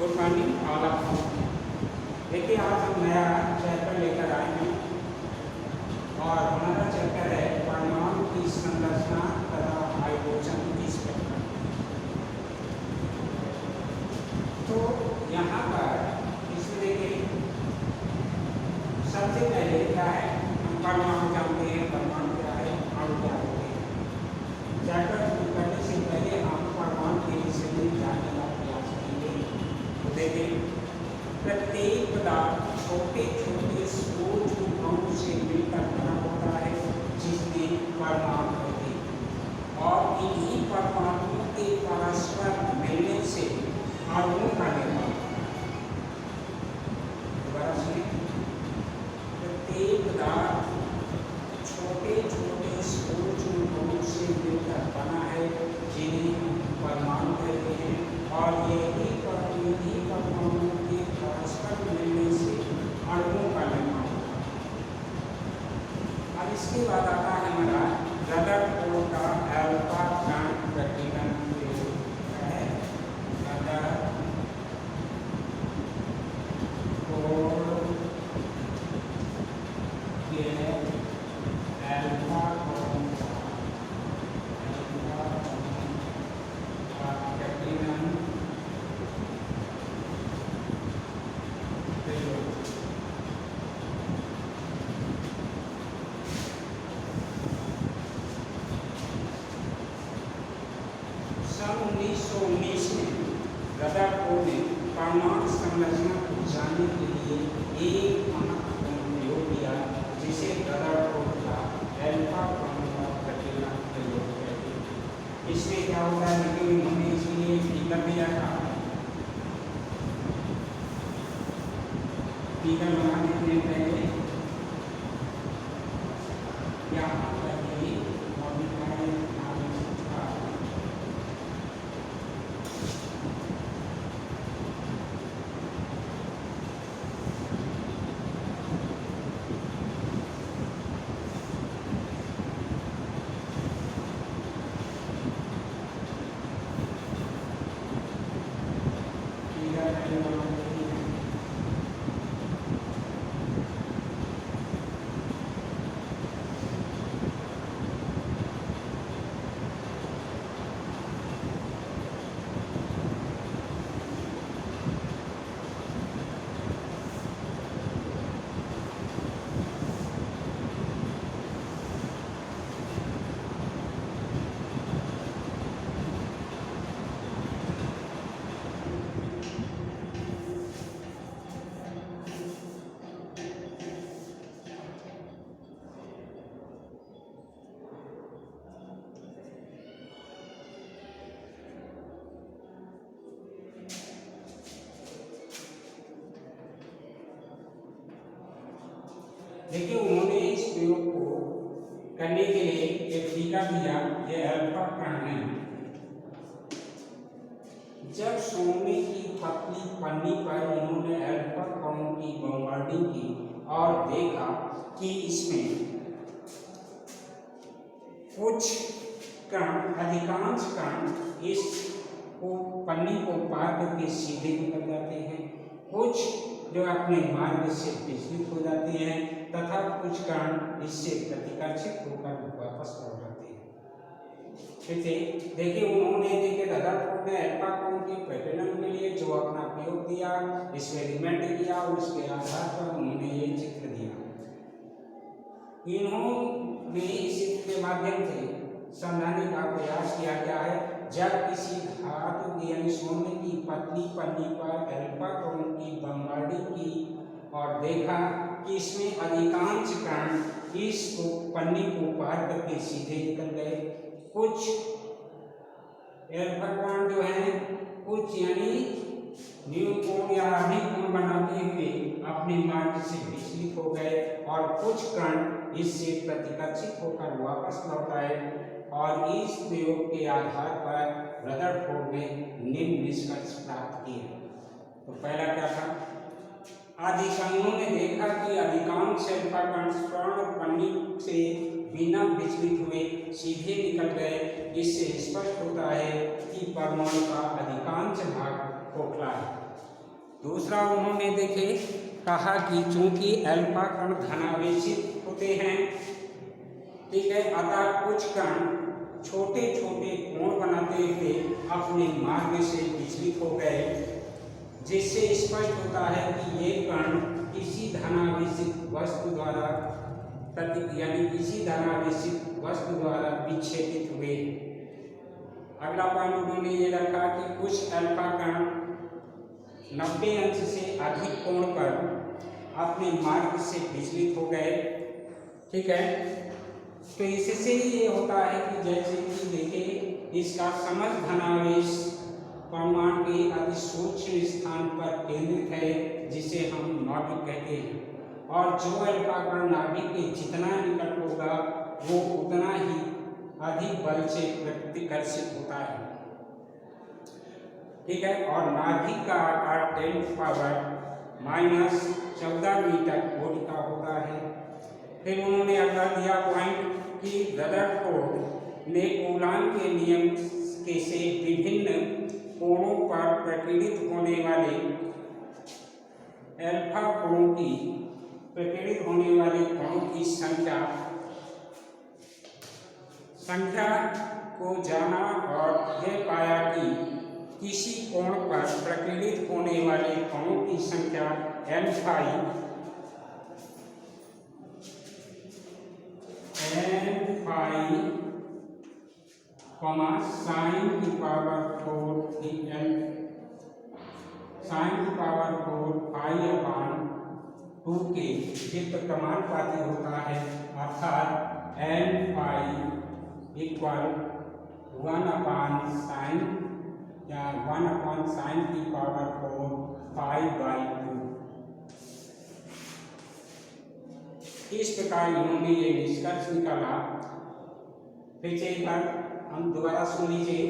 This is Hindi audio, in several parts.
Good morning all of you. देखिए आज हम नया चैप्टर लेकर आए हैं और हमारा चैप्टर है परमाणु की संरचना तथा हाइड्रोजन की स्पेक्ट्रम। तो यहाँ पर इसमें देखिए सबसे पहले क्या है, हम परमाणु जानते हैं, परमाणु क्या है, अणु क्या होते हैं। चैप्टर शुरू करने से पहले हम परमाणु के विषय में जानने का प्रयास करेंगे। तो देखिए प्रत्येक पदार्थ छोटे छोटे सूक्ष्म कणों से मिलकर बना होता है जिसमें परमाणु होते हैं और इन्हीं परमाणुओं के परस्पर मिलने से अणुओं का निर्माण होता है। दोबारा सुनिए, प्रत्येक पदार्थ छोटे छोटे सूक्ष्म कणों से मिलकर बना है जिन्हें परमाणु कहते हैं और यही परमाणुओं के परस्पर मिलने से अणुओं का निर्माण होता है। अब इसके बाद आता है हमारा रदरफोर्ड का एल्फा बैंड प्रतिबंध है। रदरफोर्ड के एल्फा रदरफोर्ड ने परमाणु संरचना को जानने के लिए एक महत्वपूर्ण प्रयोग किया जिसे रदरफोर्ड का एल्फा फॉर्मूला प्रतिबंध प्रयोग कहते हैं। इसमें क्या होता है कि उन्होंने इसलिए फिगर दिया था, फिगर बनाने के पहले यहाँ पर देखिए उन्होंने इस प्रयोग को करने के लिए एक टीका दिया। ये अल्फा कण है। जब सोने की पतली पन्नी पर उन्होंने अल्फा कणों की बमबार्डिंग की और देखा कि इसमें कुछ कण, अधिकांश कण इस पन्नी को पार करके सीधे निकल जाते हैं, कुछ जो अपने मार्ग से विचलित हो जाते हैं तथा कुछ कण इससे प्रतिकर्षित होकर वापस लौट आते हैं। देखिए उन्होंने रदरफोर्ड ने एल्फा कणों के पैटर्न के लिए जो अपना प्रयोग दिया, एक्सपेरिमेंट किया, उसके आधार पर उन्होंने ये चित्र दिया। इन्होंने इस चित्र के माध्यम से समझाने का प्रयास किया गया है जब किसी धातु यानी सोने की पतली पन्नी पर एल्फा कणों की बमबार्डिंग की और देखा कि इसमें अधिकांश कण इस पन्नी को पार करके सीधे निकल गए, कुछ एल्फा कण जो है कुछ यानी न्यूट्रॉन या अधिक कोण बनाते हुए अपने मार्ग से विचलित हो गए और कुछ कण इससे प्रतिकर्षित होकर वापस लौट आए। और इस प्रयोग के आधार पर रदरफोर्ड ने निम्न निष्कर्ष प्राप्त किए। तो पहला क्या था, उन्होंने देखा कि अधिकांश एल्फा कण स्वर्ण पन्नी से बिना विचलित हुए सीधे निकल गए। इससे स्पष्ट होता है कि परमाणु का अधिकांश भाग खोखला है। दूसरा उन्होंने देखे कहा कि चूंकि अल्फा कण धनावेशित होते हैं, ठीक है, अतः कुछ कण छोटे छोटे कोण बनाते हुए अपने मार्ग से विचलित हो गए, जिससे स्पष्ट होता है कि ये कण किसी धनावेशित वस्तु द्वारा यानी किसी धनावेशित वस्तु द्वारा विक्षेपित हुए। अगला पॉइंट उन्होंने ये रखा कि कुछ अल्फा कण 90 अंश से अधिक कोण पर अपने मार्ग से विचलित हो गए, ठीक है। तो इससे ये होता है कि जैसे कि देखिए इसका समस्त धनावेश परमाणु के अति सूक्ष्म स्थान पर केंद्रित है, जिसे हम नाभिक कहते हैं, और जो अल्फा कण नाभिक के जितना निकट होगा वो उतना ही अधिक बल से प्रतिकर्षित होता है, ठीक है। और नाभिक का आकार 10⁻⁻14 मीटर कोटि का होता है। फिर उन्होंने अगला दिया पॉइंट कि रदरफोर्ड ने कूलाम के नियम के से विभिन्न कोणों पर प्रकीर्णित होने वाले अल्फा कोणों की संख्या को जाना और यह पाया कि किसी कोण पर प्रकीर्णित होने वाले कोणों की संख्या n फाई साइन की पावर 4 पाई अपान 2 के समानुपाती होता है, अर्थात n phi equal 1 upon sine या 1 अपान साइन की पावर 4 पाई बाई 2। इस प्रकार इन्होंने ये निष्कर्ष निकाला। फिर से एक बार हम दोबारा सुन लीजिए।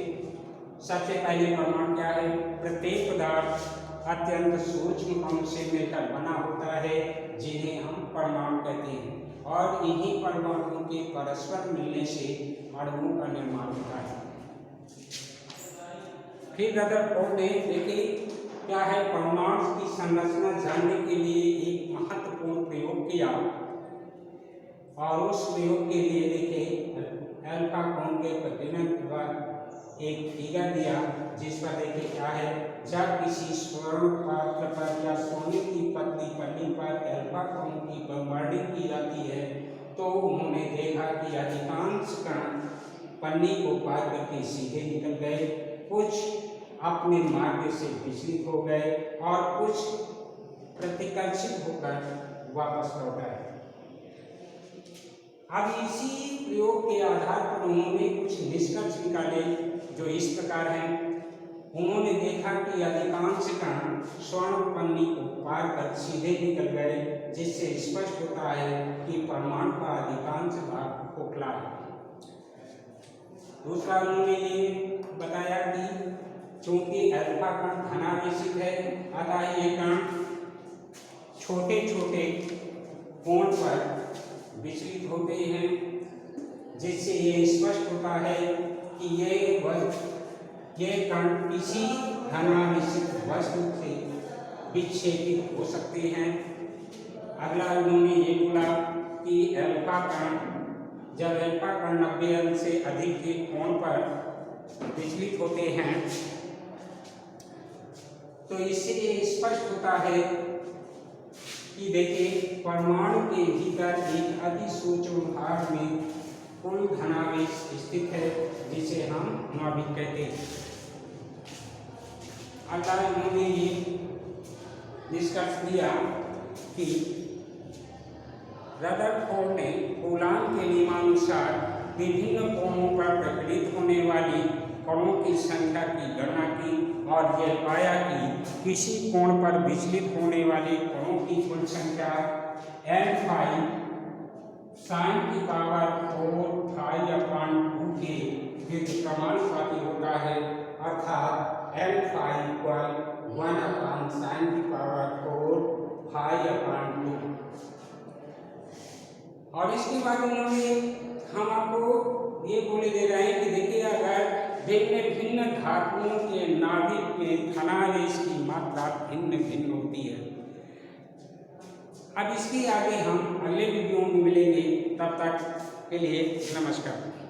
सबसे पहले प्रमाण क्या है? प्रत्येक पदार्थ अत्यंत सूक्ष्म अणु से मिलकर बना होता है, जिन्हें हम परमाणु कहते हैं, और इन्हीं परमाणुओं के परस्पर मिलने से अणुओं का निर्माण होता है। फिर रदरफोर्ड ने देखे क्या है, परमाणु की संरचना जानने के लिए एक महत्वपूर्ण प्रयोग किया, और उस प्रयोग के लिए देखे अल्फा कोण के प्रतिबिंब पर एक फिगर दिया, जिस पर देखे क्या है, जब किसी स्वर्ण पात्र पर या सोने की पतली पन्नी पर अल्फा कोण की बमबार्डिंग की जाती है, तो उन्होंने देखा कि अधिकांश कण पन्नी को पार करके सीधे निकल गए, कुछ अपने मार्ग से विचलित हो गए और कुछ प्रतिकर्षित होकर वापस लौट आए। अब इसी प्रयोग के आधार पर उन्होंने कुछ निष्कर्ष निकाले, जो इस प्रकार हैं। उन्होंने देखा कि अधिकांश कण स्वर्ण पन्नी को पार कर सीधे निकल गए, जिससे स्पष्ट होता है कि परमाणु का अधिकांश भाग खोखला है। दूसरा उन्होंने ये बताया कि चूंकि अल्फा कण धनावेशित है, अतः ये कण छोटे छोटे कोण पर विचलित होते हैं, जिससे ये स्पष्ट होता है कि ये कण किसी धनावेशित वस्तु से विक्षेपित हो सकते हैं। अगला उन्होंने ये बोला कि जब अल्फा कण 90 अंश से अधिक के कोण पर विचलित होते हैं, तो इससे ये स्पष्ट होता है कि देखिए परमाणु के भीतर एक अति सूक्ष्म भाग में कुल धनावेश स्थित है, जिसे हम नाभिक कहते हैं। अगला उन्होंने ये निष्कर्ष दिया कि रदरफोर्ड ने कूलाम के नियमानुसार विभिन्न कोणों पर प्रकटित होने वाली कणों की संख्या की गणना की, और यह पाया कि किसी कोण पर विचलित होने वाले कणों की कुल संख्या n फाई साइन की पावर 4 पाई अपान 2 के समानुपाती होता है, अर्थात n phi equal 1 upon sine की पावर 4 पाई अपान 2। और इसके बाद उन्होंने हम आपको ये बोले दे रहे हैं कि देखिए अगर भिन्न भिन्न धातुओं के नाभिक में धनावेश की मात्रा भिन्न भिन्न होती है। अब इसके आगे हम अगले वीडियो में मिलेंगे, तब तक के लिए नमस्कार।